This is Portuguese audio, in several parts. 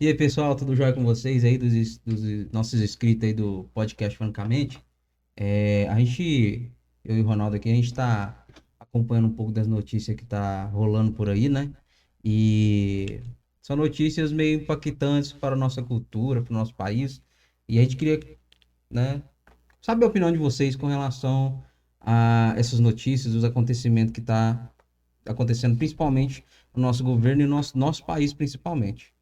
E aí, pessoal, tudo jóia com vocês aí, dos nossos inscritos aí do podcast Francamente? Eu e o Ronaldo aqui, a gente tá acompanhando um pouco das notícias que tá rolando por aí, né? E são notícias meio impactantes para a nossa cultura, para o nosso país. E a gente queria, né, saber a opinião de vocês com relação a essas notícias, os acontecimentos que tá acontecendo, principalmente no nosso governo e no nosso país, principalmente,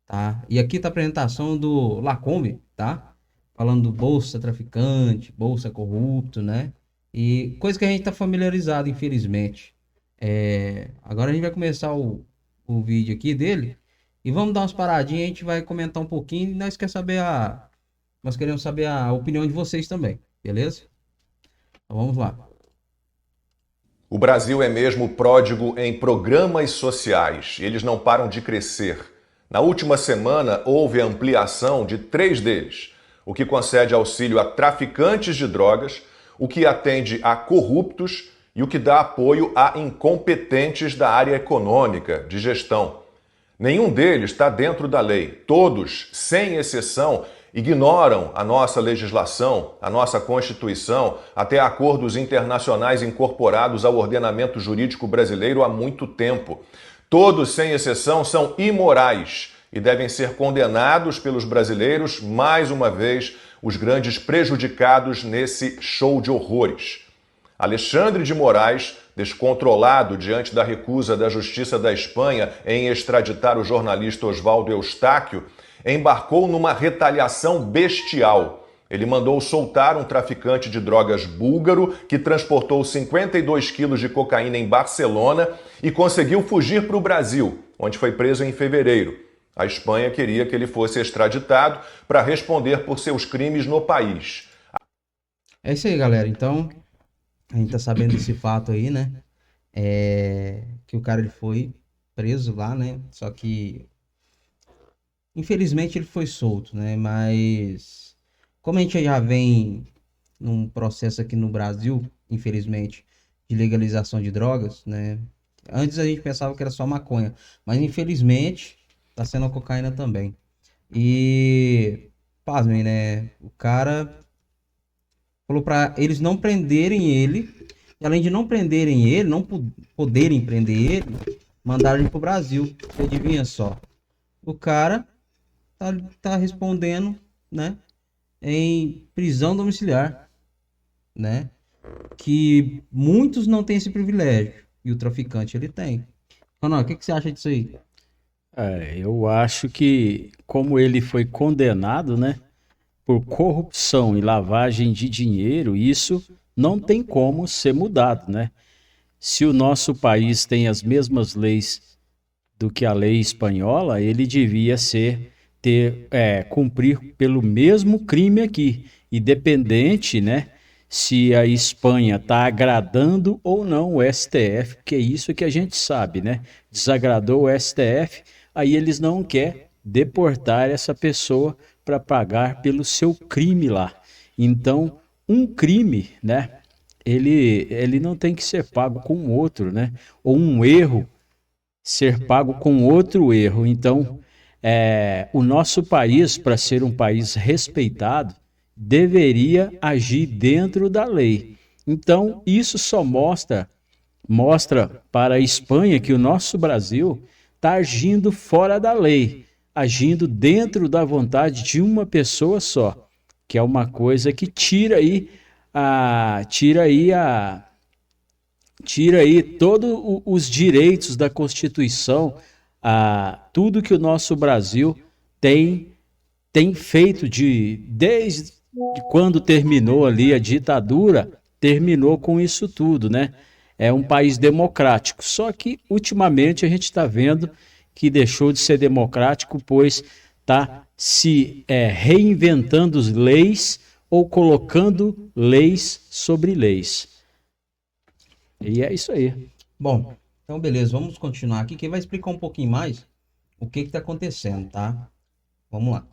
tá? E aqui tá a apresentação do Lacombe, tá? Falando do Bolsa traficante, Bolsa corrupto, né? E coisa que a gente tá familiarizado, infelizmente. Agora a gente vai começar o vídeo aqui dele e vamos dar umas paradinhas, a gente vai comentar um pouquinho e nós queremos saber a opinião de vocês também, beleza? Então vamos lá. O Brasil é mesmo pródigo em programas sociais. Eles não param de crescer. Na última semana, houve a ampliação de 3 deles: o que concede auxílio a traficantes de drogas, o que atende a corruptos e o que dá apoio a incompetentes da área econômica, de gestão. Nenhum deles está dentro da lei. Todos, sem exceção, ignoram a nossa legislação, a nossa Constituição, até acordos internacionais incorporados ao ordenamento jurídico brasileiro há muito tempo. Todos, sem exceção, são imorais e devem ser condenados pelos brasileiros, mais uma vez, os grandes prejudicados nesse show de horrores. Alexandre de Moraes, descontrolado diante da recusa da Justiça da Espanha em extraditar o jornalista Oswaldo Eustáquio, embarcou numa retaliação bestial. Ele mandou soltar um traficante de drogas búlgaro que transportou 52 quilos de cocaína em Barcelona e conseguiu fugir para o Brasil, onde foi preso em fevereiro. A Espanha queria que ele fosse extraditado para responder por seus crimes no país. É isso aí, galera. Então, a gente tá sabendo desse fato aí, né? Que o cara ele foi preso lá, né? Só que infelizmente ele foi solto, né? Mas como a gente já vem num processo aqui no Brasil, infelizmente, de legalização de drogas, né? Antes a gente pensava que era só maconha, mas infelizmente tá sendo a cocaína também. E pasmem, né? O cara falou para eles não prenderem ele, e além de não prenderem ele, não poderem prender ele, mandaram ele pro Brasil. E adivinha só? O cara tá, tá respondendo, né, em prisão domiciliar, né? Que muitos não têm esse privilégio e o traficante ele tem. Ronaldo, o que você acha disso aí? Eu acho que, como ele foi condenado, né, por corrupção e lavagem de dinheiro, isso não tem como ser mudado, né? Se o nosso país tem as mesmas leis do que a lei espanhola, ele devia cumprir pelo mesmo crime aqui, independente, né, se a Espanha está agradando ou não o STF, porque é isso que a gente sabe, né? Desagradou o STF, aí eles não querem deportar essa pessoa para pagar pelo seu crime lá. Então, um crime, né? Ele não tem que ser pago com outro, né? Ou um erro ser pago com outro erro. Então, o nosso país, para ser um país respeitado, deveria agir dentro da lei. Então, isso só mostra para a Espanha que o nosso Brasil está agindo fora da lei, agindo dentro da vontade de uma pessoa só, que é uma coisa que a, tira aí a, tira aí todos os direitos da Constituição, tudo que o nosso Brasil tem, tem feito desde quando terminou ali a ditadura, terminou com isso tudo, né? É um país democrático. Só que, ultimamente, a gente está vendo que deixou de ser democrático, pois está reinventando leis ou colocando leis sobre leis. E é isso aí. Bom, então beleza, vamos continuar aqui. Quem vai explicar um pouquinho mais o que está acontecendo, tá? Vamos lá.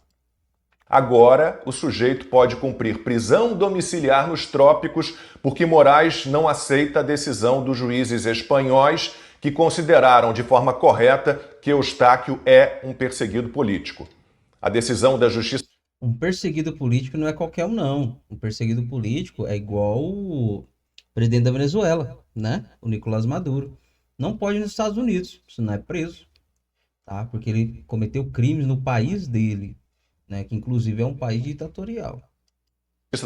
Agora, o sujeito pode cumprir prisão domiciliar nos trópicos porque Moraes não aceita a decisão dos juízes espanhóis que consideraram de forma correta que Eustáquio é um perseguido político. A decisão da Justiça Um perseguido político não é qualquer um, não. Um perseguido político é igual o presidente da Venezuela, né? O Nicolás Maduro. Não pode ir nos Estados Unidos, senão é preso, tá? Porque ele cometeu crimes no país dele, né? Que inclusive é um país ditatorial.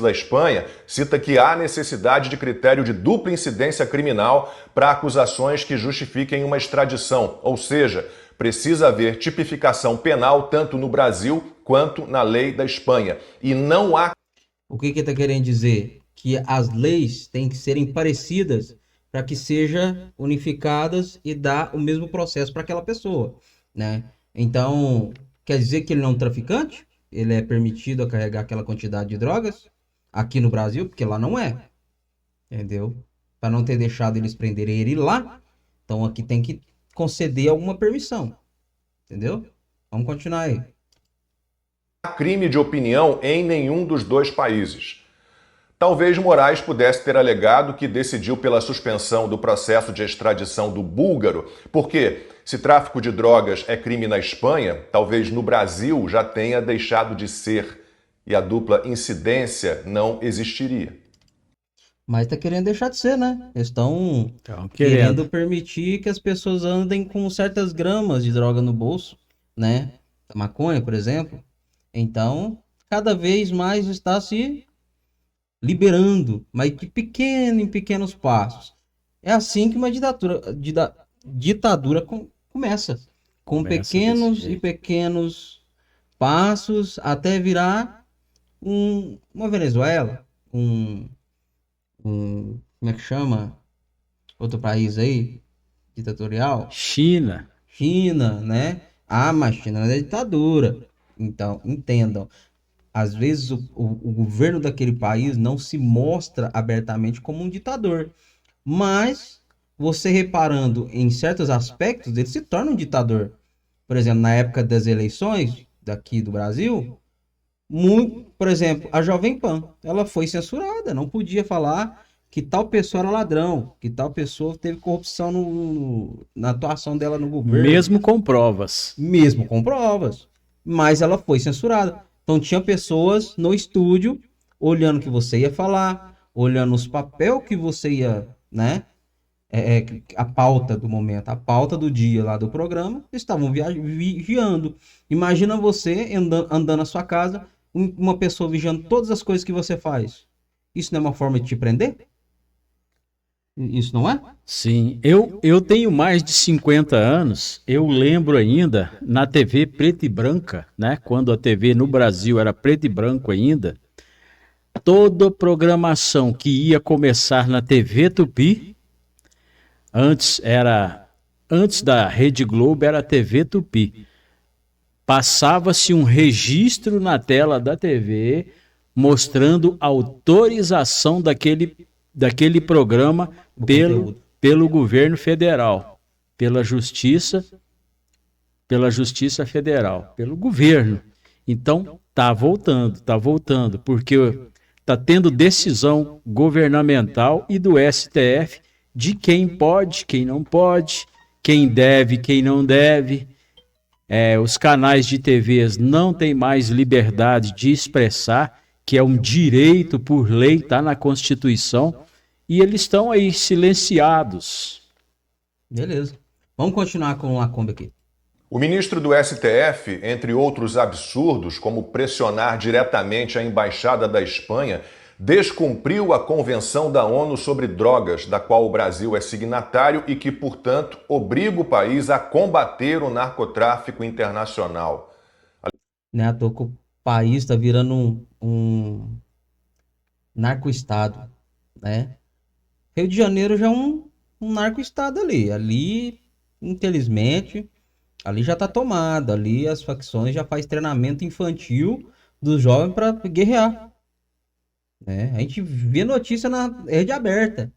da Espanha cita que há necessidade de critério de dupla incidência criminal para acusações que justifiquem uma extradição, ou seja, precisa haver tipificação penal tanto no Brasil quanto na lei da Espanha. E não há. O que ele está querendo dizer? Que as leis têm que serem parecidas para que sejam unificadas e dar o mesmo processo para aquela pessoa, né? Então, quer dizer que ele não é um traficante? Ele é permitido a carregar aquela quantidade de drogas aqui no Brasil? Porque lá não é, entendeu? Para não ter deixado eles prenderem ele lá, então aqui tem que conceder alguma permissão, entendeu? Vamos continuar aí. Crime de opinião em nenhum dos dois países. Talvez Moraes pudesse ter alegado que decidiu pela suspensão do processo de extradição do búlgaro, porque se tráfico de drogas é crime na Espanha, talvez no Brasil já tenha deixado de ser e a dupla incidência não existiria. Mas tá querendo deixar de ser, né? Eles estão Então, querendo permitir que as pessoas andem com certas gramas de droga no bolso, né? Maconha, por exemplo. Então, cada vez mais está se liberando, mas de pequeno em pequenos passos. É assim que uma ditadura começa. Com pequenos e pequenos passos até virar uma Venezuela, como é que chama? Outro país aí, ditatorial? China, né? Ah, mas China não é ditadura. Então, entendam. Às vezes o governo daquele país não se mostra abertamente como um ditador. Mas, você reparando em certos aspectos, ele se torna um ditador. Por exemplo, na época das eleições daqui do Brasil, por exemplo, a Jovem Pan, ela foi censurada, não podia falar que tal pessoa era ladrão, que tal pessoa teve corrupção na atuação dela no governo. mesmo com provas. Mesmo com provas. Mas ela foi censurada. Então tinha pessoas no estúdio olhando o que você ia falar, olhando os papéis que você ia, né? A pauta do momento, a pauta do dia lá do programa, estavam vigiando. Imagina você andando na sua casa, uma pessoa vigiando todas as coisas que você faz. Isso não é uma forma de te prender? Isso não é? Sim, eu tenho mais de 50 anos, eu lembro ainda na TV preta e branca, né? Quando a TV no Brasil era preto e branco ainda, toda programação que ia começar na TV Tupi, antes da Rede Globo era a TV Tupi, passava-se um registro na tela da TV mostrando a autorização daquele programa pelo governo federal, pela Justiça Federal, pelo governo. Então, tá voltando, porque tá tendo decisão governamental e do STF de quem pode, quem não pode, quem deve, quem não deve. Os canais de TVs não têm mais liberdade de expressar, que é um direito por lei, está na Constituição, e eles estão aí silenciados. Beleza. Vamos continuar com o Lacombe aqui. O ministro do STF, entre outros absurdos, como pressionar diretamente a Embaixada da Espanha, descumpriu a Convenção da ONU sobre Drogas, da qual o Brasil é signatário e que, portanto, obriga o país a combater o narcotráfico internacional. Né, à toa que o país está virando um narco-estado, né? Rio de Janeiro já é um narco-estado ali. Ali, infelizmente, ali já está tomado. Ali as facções já faz treinamento infantil dos jovens para guerrear. Né? A gente vê notícia na rede aberta,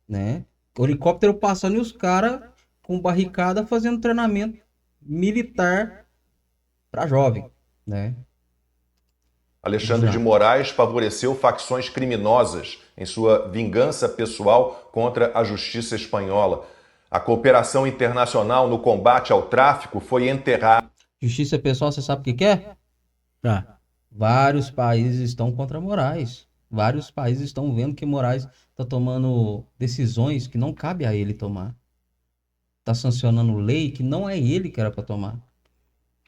né? O helicóptero passando e os caras com barricada fazendo treinamento militar para jovem, né? Alexandre de Moraes favoreceu facções criminosas em sua vingança pessoal contra a justiça espanhola. A cooperação internacional no combate ao tráfico foi enterrada. Justiça pessoal, você sabe o que é? Tá. Vários países estão contra Moraes. Vários países estão vendo que Moraes está tomando decisões que não cabe a ele tomar. Está sancionando lei que não é ele que era para tomar.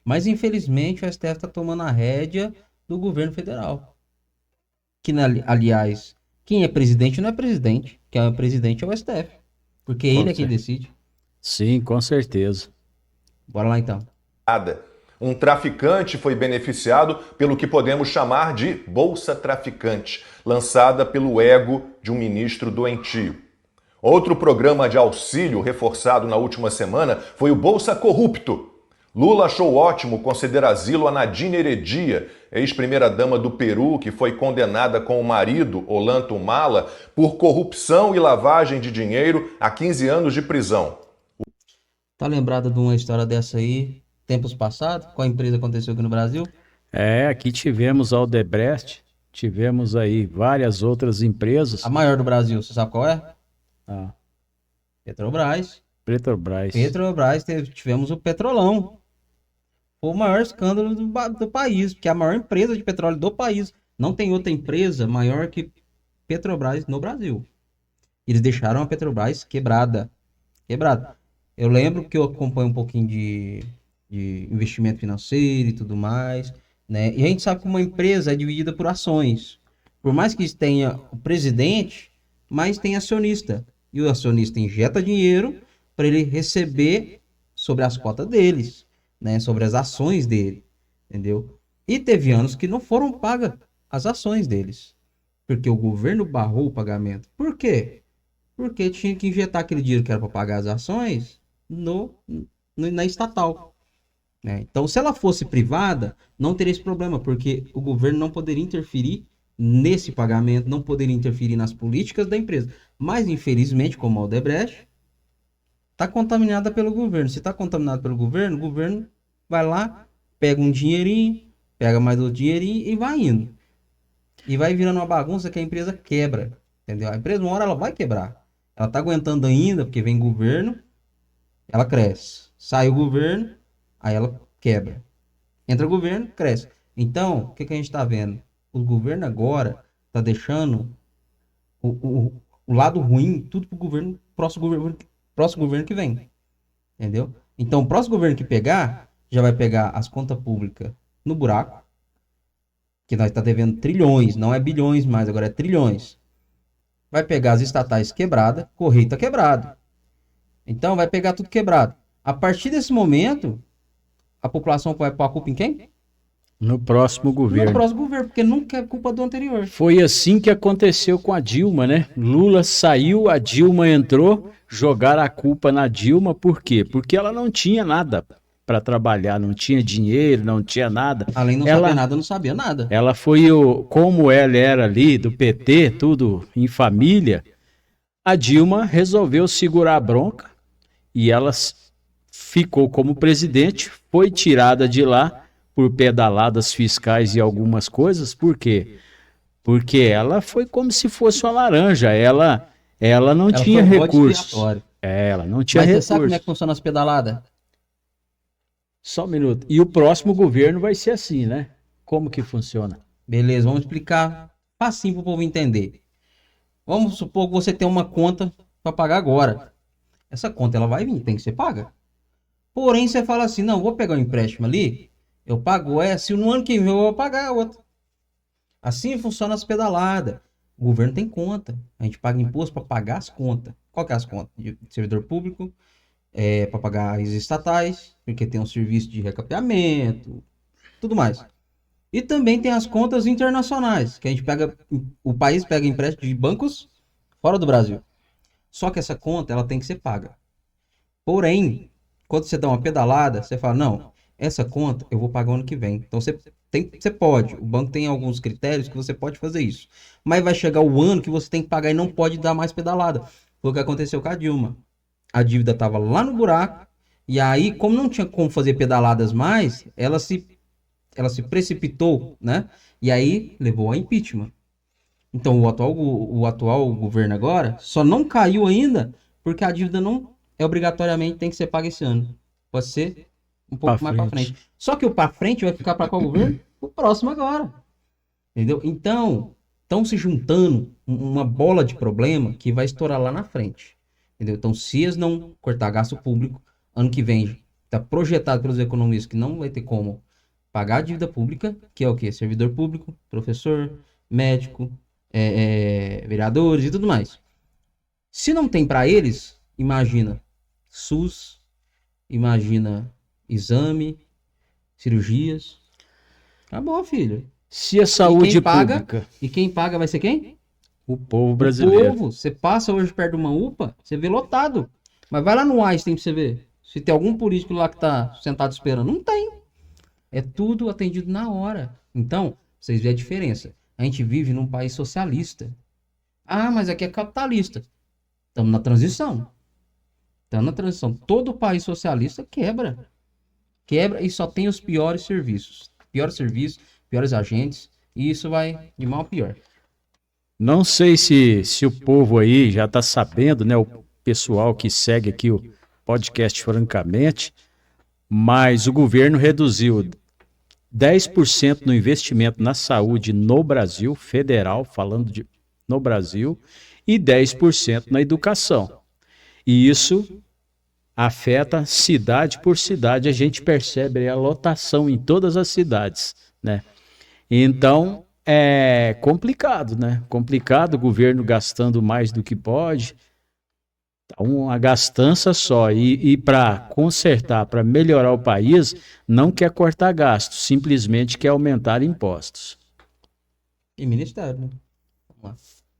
Mas, infelizmente, o STF está tomando a rédea do governo federal. Que, aliás, quem é presidente não é presidente. Quem é presidente é o STF. Porque ele é quem decide. Sim, com certeza. Bora lá, então. Um traficante foi beneficiado pelo que podemos chamar de Bolsa Traficante, lançada pelo ego de um ministro doentio. Outro programa de auxílio reforçado na última semana foi o Bolsa Corrupto. Lula achou ótimo conceder asilo a Nadine Heredia, ex-primeira-dama do Peru, que foi condenada com o marido, Ollanta Humala, por corrupção e lavagem de dinheiro a 15 anos de prisão. Tá lembrada de uma história dessa aí, tempos passados? Qual empresa aconteceu aqui no Brasil? Aqui tivemos a Odebrecht, tivemos aí várias outras empresas. A maior do Brasil, você sabe qual é? Ah, Petrobras. Petrobras. Tivemos o Petrolão. Foi o maior escândalo do país, porque é a maior empresa de petróleo do país. Não tem outra empresa maior que Petrobras no Brasil. Eles deixaram a Petrobras quebrada. Eu lembro que eu acompanho um pouquinho de investimento financeiro e tudo mais, né? E a gente sabe que uma empresa é dividida por ações. Por mais que tenha o presidente, mas tem acionista. E o acionista injeta dinheiro para ele receber sobre as cotas deles, né? Sobre as ações dele, entendeu? E teve anos que não foram pagas as ações deles, porque o governo barrou o pagamento. Por quê? Porque tinha que injetar aquele dinheiro que era para pagar as ações na estatal, né? Então, se ela fosse privada, não teria esse problema, porque o governo não poderia interferir nesse pagamento, não poderia interferir nas políticas da empresa. Mas, infelizmente, como a Odebrecht, está contaminada pelo governo. Se está contaminado pelo governo, o governo vai lá, pega um dinheirinho, pega mais outro dinheirinho e vai indo. E vai virando uma bagunça que a empresa quebra, entendeu? A empresa, uma hora, ela vai quebrar. Ela está aguentando ainda, porque vem governo, ela cresce. Sai o governo, aí ela quebra. Entra o governo, cresce. Então, o que a gente está vendo? O governo agora está deixando o lado ruim, tudo pro governo, próximo governo que vem. Entendeu? Então, o próximo governo que pegar, já vai pegar as contas públicas no buraco, que nós está devendo trilhões, não é bilhões mais, agora é trilhões. Vai pegar as estatais quebradas, Correio está quebrado. Então, vai pegar tudo quebrado. A partir desse momento, a população vai pôr a culpa em quem? No próximo governo. No próximo governo, porque nunca é culpa do anterior. Foi assim que aconteceu com a Dilma, né? Lula saiu, a Dilma entrou, jogaram a culpa na Dilma, por quê? Porque ela não tinha nada para trabalhar, não tinha dinheiro, não tinha nada. Além de não saber nada, não sabia nada. Ela foi, como ela era ali, do PT, tudo em família, a Dilma resolveu segurar a bronca e ela ficou como presidente, foi tirada de lá por pedaladas fiscais e algumas coisas. Por quê? Porque ela foi como se fosse uma laranja, ela não tinha recursos. Ela não tinha recursos. Mas você sabe como é que funciona as pedaladas? Só um minuto. E o próximo governo vai ser assim, né? Como que funciona? Beleza, vamos explicar facinho para o povo entender. Vamos supor que você tem uma conta para pagar agora. Essa conta ela vai vir, tem que ser paga. Porém, você fala assim, não, vou pegar um empréstimo ali, eu pago essa e no ano que vem eu vou pagar a outra. Assim funciona as pedaladas. O governo tem conta. A gente paga imposto para pagar as contas. Qual que é as contas? De servidor público, para pagar as estatais, porque tem um serviço de recapeamento, tudo mais. E também tem as contas internacionais, que a gente pega, o país pega empréstimo de bancos fora do Brasil. Só que essa conta ela tem que ser paga. Porém, quando você dá uma pedalada, você fala, não, essa conta eu vou pagar o ano que vem. Então você pode, o banco tem alguns critérios que você pode fazer isso. Mas vai chegar o ano que você tem que pagar e não pode dar mais pedalada. Foi o que aconteceu com a Dilma. A dívida estava lá no buraco, e aí, como não tinha como fazer pedaladas mais, ela se precipitou, né? E aí levou a impeachment. Então o atual governo agora só não caiu ainda porque a dívida não obrigatoriamente tem que ser paga esse ano. Pode ser um pouco mais para frente. Só que o para frente vai ficar para qual governo? o próximo agora. Entendeu? Então, estão se juntando uma bola de problema que vai estourar lá na frente. Entendeu? Então, se eles não cortar gasto público, ano que vem está projetado pelos economistas que não vai ter como pagar a dívida pública, que é o quê? Servidor público, professor, médico, vereadores e tudo mais. Se não tem para eles, imagina SUS, imagina exame, cirurgias. Acabou, filho. Se a saúde paga, pública... E quem paga vai ser quem? O povo brasileiro. O povo. Você passa hoje perto de uma UPA, você vê lotado. Mas vai lá no Einstein pra você ver. Se tem algum político lá que tá sentado esperando. Não tem. É tudo atendido na hora. Então, vocês veem a diferença. A gente vive num país socialista. Ah, mas aqui é capitalista. Estamos na transição. Todo país socialista quebra. Quebra e só tem os piores serviços. Piores agentes. E isso vai de mal a pior. Não sei se o povo aí já está sabendo, né? O pessoal que segue aqui o podcast Francamente, mas o governo reduziu 10% no investimento na saúde no Brasil, federal, no Brasil, e 10% na educação. E isso afeta cidade por cidade, a gente percebe a lotação em todas as cidades, né? Então, é complicado, né? Complicado, o governo gastando mais do que pode, uma gastança só, e para consertar, para melhorar o país, não quer cortar gastos, simplesmente quer aumentar impostos. E ministério, né? Vamos lá.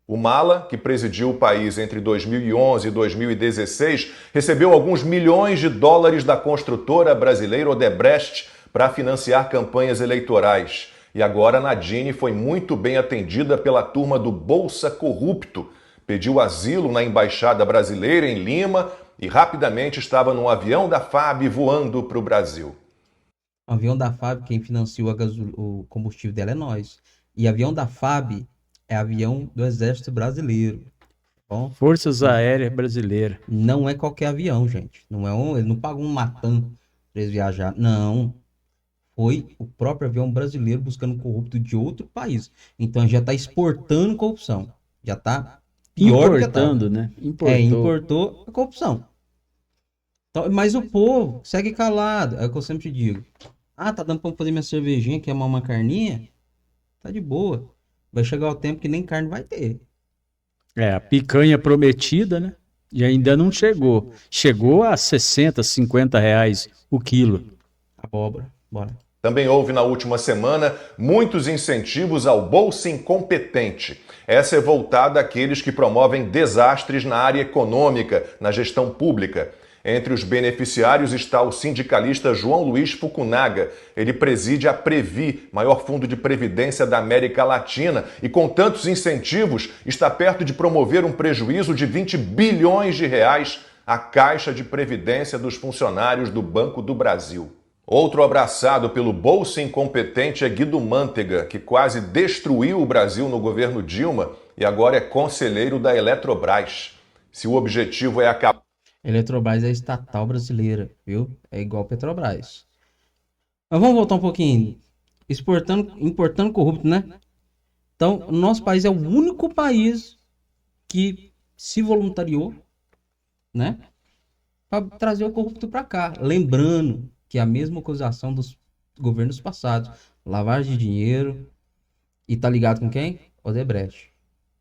O Mala, que presidiu o país entre 2011 e 2016, recebeu alguns milhões de dólares da construtora brasileira Odebrecht para financiar campanhas eleitorais. E agora Nadine foi muito bem atendida pela turma do Bolsa Corrupto. Pediu asilo na Embaixada Brasileira em Lima e rapidamente estava num avião da FAB voando para o Brasil. O avião da FAB, quem financiou o combustível dela é nós. E avião da FAB é avião do Exército Brasileiro. Bom, Forças Aéreas Brasileiras. não é qualquer avião, gente. Ele não pagou um Latam para eles viajar. Não. Foi o próprio avião brasileiro buscando corrupto de outro país. Então já está exportando corrupção. Já está pior do que Importando, né? Importou a corrupção. Então, mas o povo segue calado. É o que eu sempre digo. Ah, tá dando para fazer minha cervejinha, queimar uma carninha? Tá de boa. Vai chegar o tempo que nem carne vai ter. A picanha prometida, né? E ainda não chegou. Chegou a 60, 50 reais o quilo. Abóbora, bora. Também houve na última semana muitos incentivos ao Bolsa Incompetente. Essa é voltada àqueles que promovem desastres na área econômica, na gestão pública. Entre os beneficiários está o sindicalista João Luiz Fukunaga. Ele preside a Previ, maior fundo de previdência da América Latina, e com tantos incentivos está perto de promover um prejuízo de 20 bilhões de reais à Caixa de Previdência dos funcionários do Banco do Brasil. Outro abraçado pelo Bolsa Incompetente é Guido Mantega, que quase destruiu o Brasil no governo Dilma e agora é conselheiro da Eletrobras. Se o objetivo é acabar... Eletrobras é estatal brasileira, viu? É igual Petrobras. Mas vamos voltar um pouquinho. Importando corrupto, né? Então, o nosso país é o único país que se voluntariou, né? Para trazer o corrupto para cá. Lembrando que é a mesma acusação dos governos passados. Lavagem de dinheiro. E tá ligado com quem? Odebrecht.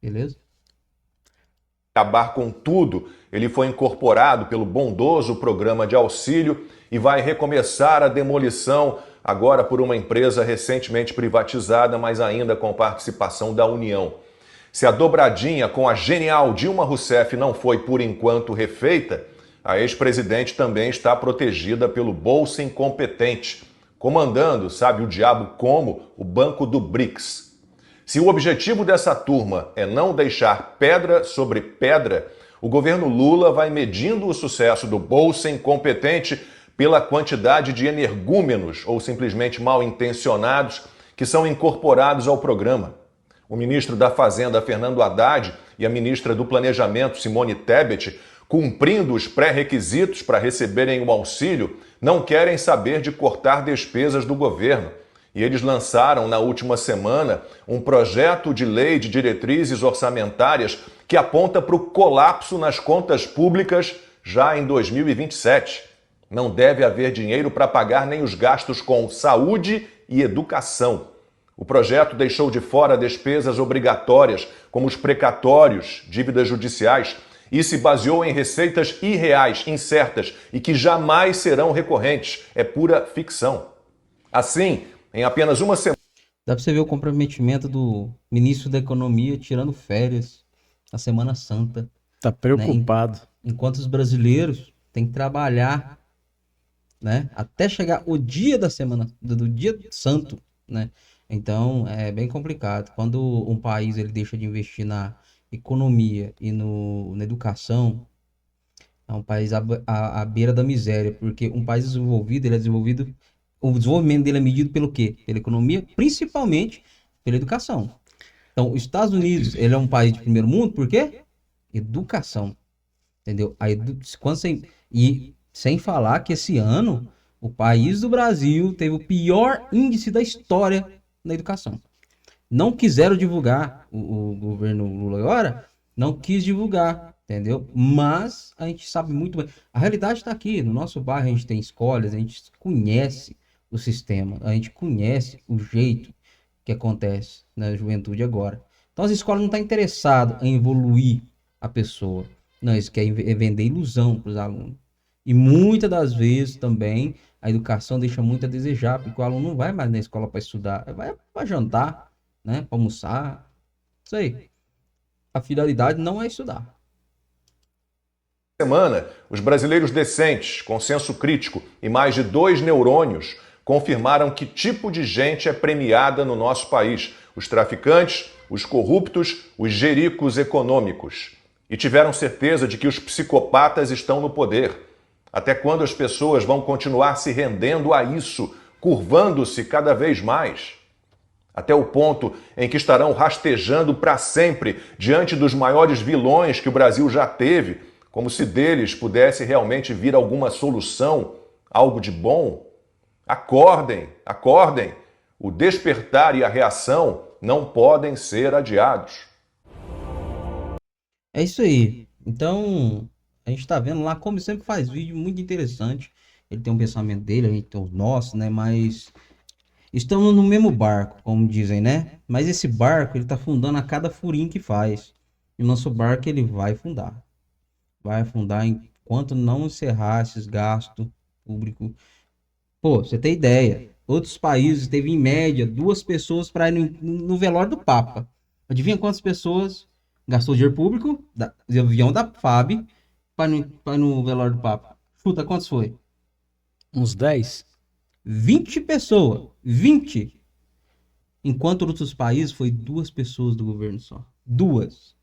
Beleza? Acabar com tudo, ele foi incorporado pelo bondoso programa de auxílio e vai recomeçar a demolição agora por uma empresa recentemente privatizada, mas ainda com participação da União. Se a dobradinha com a genial Dilma Rousseff não foi por enquanto refeita, a ex-presidente também está protegida pelo Bolsa Incompetente, comandando, sabe o diabo como, o Banco do BRICS. Se o objetivo dessa turma é não deixar pedra sobre pedra, o governo Lula vai medindo o sucesso do Bolsa Incompetente pela quantidade de energúmenos ou simplesmente mal intencionados que são incorporados ao programa. O ministro da Fazenda, Fernando Haddad, e a ministra do Planejamento, Simone Tebet, cumprindo os pré-requisitos para receberem o auxílio, não querem saber de cortar despesas do governo. E eles lançaram na última semana um projeto de lei de diretrizes orçamentárias que aponta para o colapso nas contas públicas já em 2027. Não deve haver dinheiro para pagar nem os gastos com saúde e educação. O projeto deixou de fora despesas obrigatórias, como os precatórios, dívidas judiciais, e se baseou em receitas irreais, incertas e que jamais serão recorrentes. É pura ficção. Assim, em apenas uma semana... Dá pra você ver o comprometimento do ministro da Economia tirando férias na Semana Santa. Tá preocupado. Enquanto os brasileiros têm que trabalhar, né? Até chegar o dia da semana, do dia santo, né? Então, é bem complicado. Quando um país ele deixa de investir na economia e na educação, é um país à beira da miséria, porque um país desenvolvido, ele é desenvolvido, o desenvolvimento dele é medido pelo quê? Pela economia, principalmente pela educação. Então, os Estados Unidos, ele é um país de primeiro mundo, por quê? Educação, entendeu? E sem falar que esse ano, o país do Brasil teve o pior índice da história na educação. Não quiseram divulgar, o governo Lula agora não quis divulgar, entendeu? Mas a gente sabe muito bem. A realidade está aqui, no nosso bairro a gente tem escolas, a gente conhece o sistema, a gente conhece o jeito que acontece na juventude agora. Então as escolas não estão interessadas em evoluir a pessoa. Não, eles querem vender ilusão para os alunos. E muitas das vezes também a educação deixa muito a desejar, porque o aluno não vai mais na escola para estudar, vai para jantar, né, para almoçar. Isso aí. A finalidade não é estudar. Semana, os brasileiros decentes, com senso crítico e mais de 2 neurônios confirmaram que tipo de gente é premiada no nosso país: os traficantes, os corruptos, os jericos econômicos. E tiveram certeza de que os psicopatas estão no poder. Até quando as pessoas vão continuar se rendendo a isso, curvando-se cada vez mais? Até o ponto em que estarão rastejando para sempre diante dos maiores vilões que o Brasil já teve, como se deles pudesse realmente vir alguma solução, algo de bom? Acordem, acordem! O despertar e a reação não podem ser adiados. É isso aí. Então, a gente tá vendo lá, como sempre faz vídeo muito interessante. Ele tem um pensamento dele, a gente tem o nosso, né? Mas estamos no mesmo barco, como dizem, né? Mas esse barco, ele tá afundando a cada furinho que faz. E o nosso barco, ele vai afundar. Vai afundar enquanto não encerrar esses gastos públicos. Pô, você tem ideia. Outros países teve em média 2 pessoas para ir no velório do Papa. Adivinha quantas pessoas gastou dinheiro público, de avião da FAB, para ir no velório do Papa? Chuta, quantos foi? Uns 10? 20 pessoas. 20. Enquanto outros países foi 2 pessoas do governo só. 2.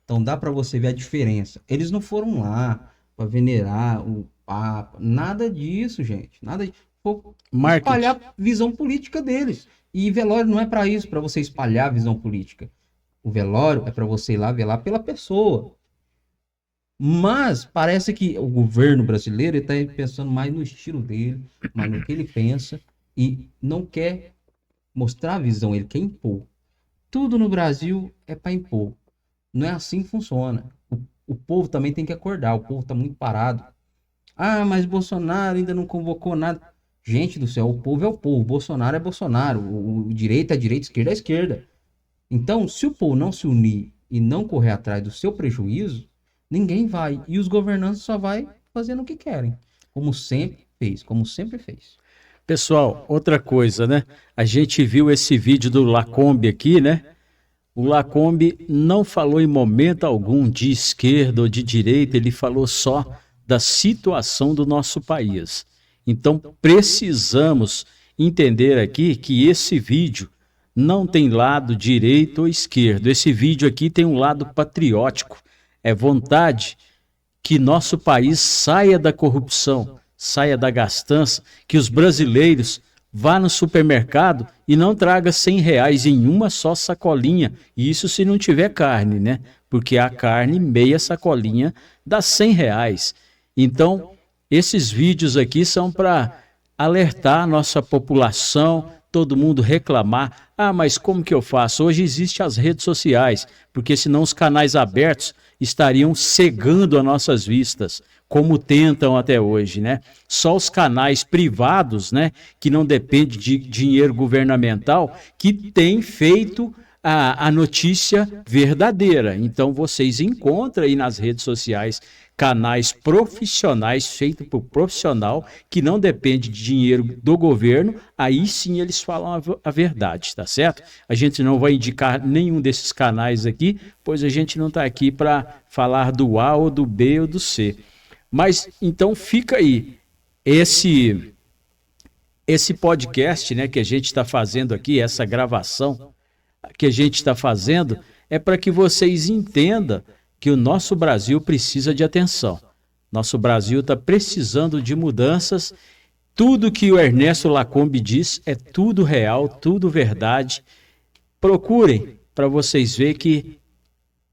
Então dá para você ver a diferença. Eles não foram lá para venerar o Papa. Nada disso, gente. Nada disso. Espalhar a visão política deles. E velório não é para isso, para você espalhar a visão política. O velório é para você ir lá velar pela pessoa. Mas parece que o governo brasileiro está pensando mais no estilo dele, mais no que ele pensa, e não quer mostrar a visão, ele quer impor. Tudo no Brasil é para impor. Não é assim que funciona. O povo também tem que acordar, o povo está muito parado. Ah, mas Bolsonaro ainda não convocou nada. Gente do céu, o povo é o povo, Bolsonaro é Bolsonaro, o direito é direito, esquerda é esquerda. Então, se o povo não se unir e não correr atrás do seu prejuízo, ninguém vai. E os governantes só vai fazendo o que querem. Como sempre fez. Pessoal, outra coisa, né? A gente viu esse vídeo do Lacombe aqui, né? O Lacombe não falou em momento algum de esquerda ou de direita, ele falou só da situação do nosso país. Então, precisamos entender aqui que esse vídeo não tem lado direito ou esquerdo. Esse vídeo aqui tem um lado patriótico. É vontade que nosso país saia da corrupção, saia da gastança, que os brasileiros vá no supermercado e não traga R$100 em uma só sacolinha. E isso se não tiver carne, né? Porque a carne, meia sacolinha, dá R$100. Então, esses vídeos aqui são para alertar a nossa população, todo mundo reclamar. Ah, mas como que eu faço? Hoje existem as redes sociais, porque senão os canais abertos estariam cegando as nossas vistas, como tentam até hoje, né? Só os canais privados, né, que não dependem de dinheiro governamental, que têm feito a notícia verdadeira. Então vocês encontram aí nas redes sociais canais profissionais feitos por profissional que não depende de dinheiro do governo, aí sim eles falam a verdade, tá certo? A gente não vai indicar nenhum desses canais aqui, pois a gente não está aqui para falar do A ou do B ou do C. Mas então fica aí esse podcast, né, que a gente está fazendo aqui, essa gravação que a gente está fazendo, é para que vocês entendam que o nosso Brasil precisa de atenção. Nosso Brasil está precisando de mudanças. Tudo que o Ernesto Lacombe diz é tudo real, tudo verdade. Procurem para vocês verem que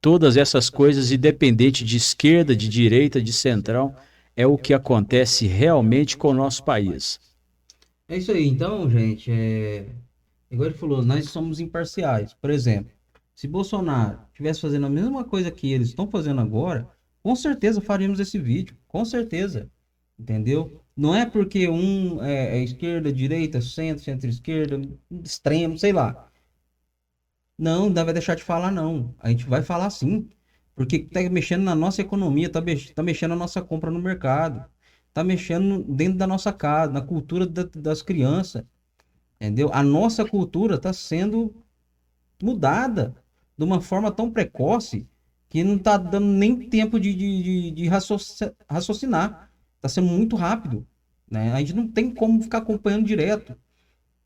todas essas coisas, independente de esquerda, de direita, de centrão, é o que acontece realmente com o nosso país. É isso aí. Então, gente, igual ele falou, nós somos imparciais. Por exemplo, se Bolsonaro estivesse fazendo a mesma coisa que eles estão fazendo agora, com certeza faríamos esse vídeo. Com certeza. Entendeu? Não é porque um é esquerda, direita, centro, centro-esquerda, extremo, sei lá. Não vai deixar de falar, não. A gente vai falar sim. Porque tá mexendo na nossa economia, tá mexendo na nossa compra no mercado. Tá mexendo dentro da nossa casa, na cultura das crianças. Entendeu? A nossa cultura está sendo mudada de uma forma tão precoce que não está dando nem tempo de raciocinar. Está sendo muito rápido, né? A gente não tem como ficar acompanhando direto.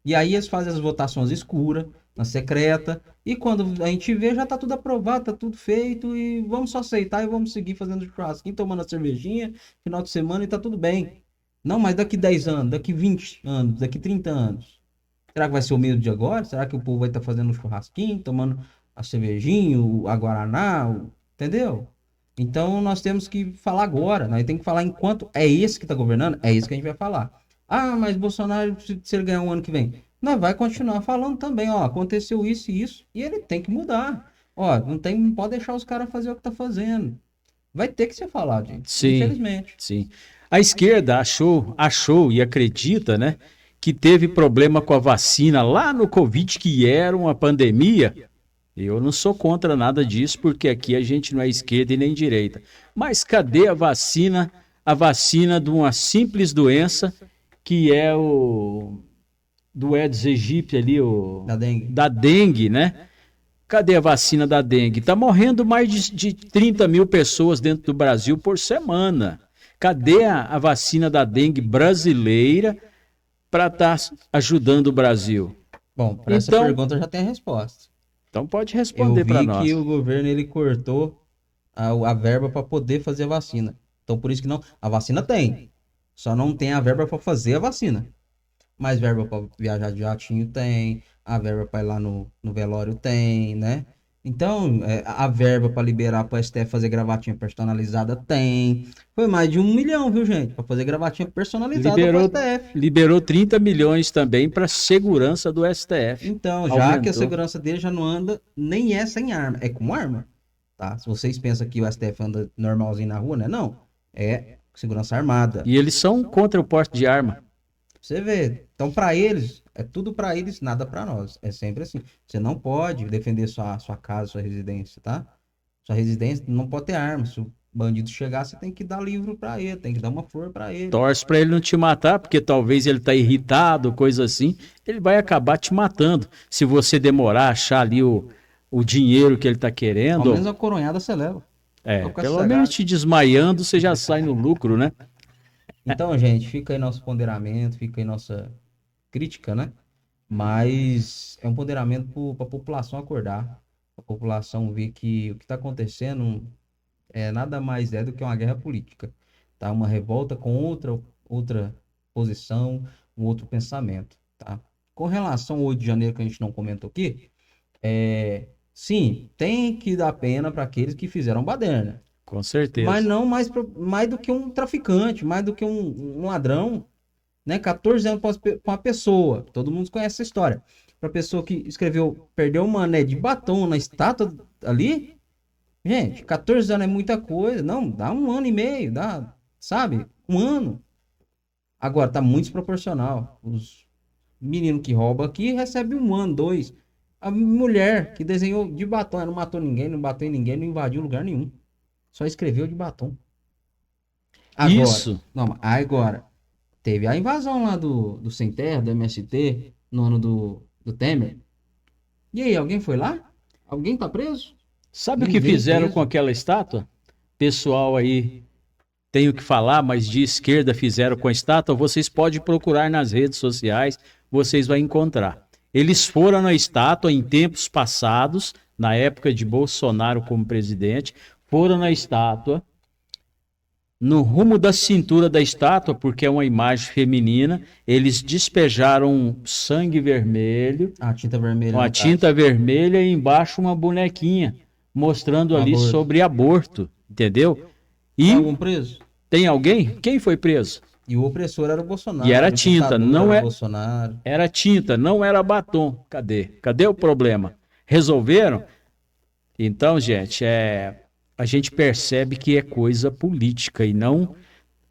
E aí eles fazem as votações escuras, na secreta, e quando a gente vê, já está tudo aprovado, está tudo feito, e vamos só aceitar e vamos seguir fazendo churrasquinho, tomando a cervejinha, final de semana e está tudo bem. Não, mas daqui 10 anos, daqui 20 anos, daqui 30 anos, será que vai ser o mesmo de agora? Será que o povo vai estar fazendo um churrasquinho, tomando a cervejinha, a guaraná, entendeu? Então nós temos que falar agora, nós temos que falar enquanto é esse que está governando, é esse que a gente vai falar. Ah, mas Bolsonaro, se ele ganhar um ano que vem, nós vai continuar falando também, ó, aconteceu isso e isso, e ele tem que mudar. Ó, não pode deixar os caras fazer o que tá fazendo. Vai ter que ser falado, gente, Sim, infelizmente. sim. A esquerda achou e acredita, né, que teve problema com a vacina lá no Covid, que era uma pandemia. Eu não sou contra nada disso, porque aqui a gente não é esquerda e nem direita. Mas cadê a vacina? A vacina de uma simples doença, que é do Aedes aegypti ali, da dengue, né? Cadê a vacina da dengue? Tá morrendo mais de 30 mil pessoas dentro do Brasil por semana. Cadê a vacina da dengue brasileira para estar ajudando o Brasil? Bom, para essa pergunta já tem a resposta. Então pode responder para nós. Eu vi que o governo ele cortou a verba para poder fazer a vacina. Então por isso que não, a vacina tem. Só não tem a verba para fazer a vacina. Mas verba para viajar de jatinho tem, a verba para ir lá no velório tem, né? Então, a verba para liberar para o STF fazer gravatinha personalizada tem. Foi mais de 1 milhão, viu, gente? Para fazer gravatinha personalizada para o STF. Liberou 30 milhões também para segurança do STF. Então, já que a segurança dele já não anda, nem é sem arma, é com arma, tá? Se vocês pensam que o STF anda normalzinho na rua, né? Não, é segurança armada. E eles são contra o porte de arma. Você vê, então para eles, é tudo para eles, nada para nós. É sempre assim. Você não pode defender sua casa, sua residência, tá? Sua residência não pode ter arma. Se o bandido chegar, você tem que dar livro para ele, tem que dar uma flor para ele. Torce para ele não te matar, porque talvez ele tá irritado, coisa assim, ele vai acabar te matando. Se você demorar a achar ali o dinheiro que ele tá querendo. Pelo menos a coronhada você leva. Pelo menos te desmaiando, você já sai no lucro, né? Então, gente, fica aí nosso ponderamento, fica aí nossa crítica, né? Mas é um ponderamento para a população acordar, a população ver que o que está acontecendo nada mais do que uma guerra política, tá? Uma revolta com outra posição, um outro pensamento, tá? Com relação ao 8 de janeiro que a gente não comentou aqui, sim, tem que dar pena para aqueles que fizeram baderna. Com certeza. Mas não mais do que um traficante, mais do que um ladrão. né? 14 anos para uma pessoa. Todo mundo conhece essa história. Para pessoa que escreveu, perdeu uma mané de batom na estátua ali. Gente, 14 anos é muita coisa. Não, dá 1 ano e meio, dá, sabe? 1 ano. Agora, tá muito desproporcional. Os meninos que roubam aqui recebem 1 ano, 2. A mulher que desenhou de batom, ela não matou ninguém, não bateu em ninguém, não invadiu lugar nenhum. Só escreveu de batom. Agora, Isso. não, agora, teve a invasão lá do Sem Terra, do MST, no ano do Temer. E aí, alguém foi lá? Alguém tá preso? Sabe o Nem que veio fizeram preso. com aquela estátua? Pessoal aí, tenho que falar, mas de esquerda fizeram com a estátua. Vocês podem procurar nas redes sociais, vocês vão encontrar. Eles foram na estátua em tempos passados, na época de Bolsonaro como presidente, foram na estátua, no rumo da cintura da estátua, porque é uma imagem feminina, eles despejaram sangue vermelho, A tinta vermelha, uma no caso. tinta vermelha e embaixo uma bonequinha, mostrando ali Aborto. sobre aborto, entendeu? E Tem algum preso? tem alguém? Quem foi preso? E o opressor era o Bolsonaro. E era o tinta, ditador não era o é- Bolsonaro. Era tinta, não era batom. Cadê? Cadê o problema? Resolveram? Então, gente, a gente percebe que é coisa política e não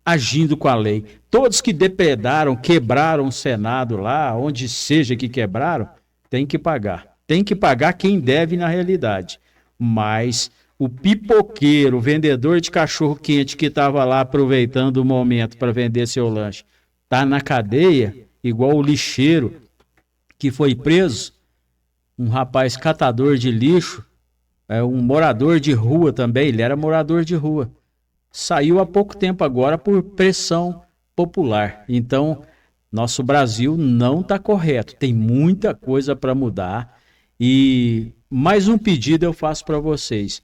agindo com a lei. Todos que depredaram, quebraram o Senado lá, onde seja que quebraram, tem que pagar. Tem que pagar quem deve na realidade. Mas o pipoqueiro, o vendedor de cachorro-quente que estava lá aproveitando o momento para vender seu lanche, tá na cadeia, igual o lixeiro que foi preso, um rapaz catador de lixo, um morador de rua também, ele era morador de rua. Saiu há pouco tempo agora por pressão popular. Então, nosso Brasil não está correto. Tem muita coisa para mudar. E mais um pedido eu faço para vocês.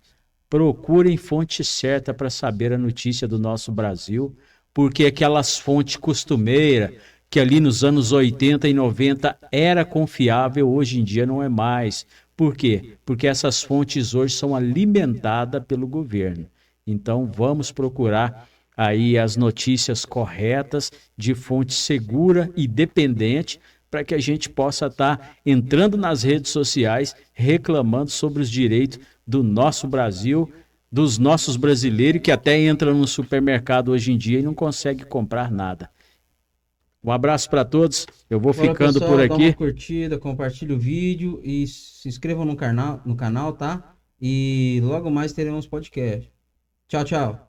Procurem fonte certa para saber a notícia do nosso Brasil, porque aquelas fontes costumeiras, que ali nos anos 80 e 90 era confiável, hoje em dia não é mais. Por quê? Porque essas fontes hoje são alimentadas pelo governo. Então vamos procurar aí as notícias corretas, de fonte segura e dependente, para que a gente possa estar entrando nas redes sociais reclamando sobre os direitos do nosso Brasil, dos nossos brasileiros que até entram no supermercado hoje em dia e não conseguem comprar nada. Um abraço para todos, eu vou Agora, ficando pessoal, por dá uma aqui. curtida, compartilha o vídeo e se inscrevam no canal, tá? E logo mais teremos podcast. Tchau, tchau.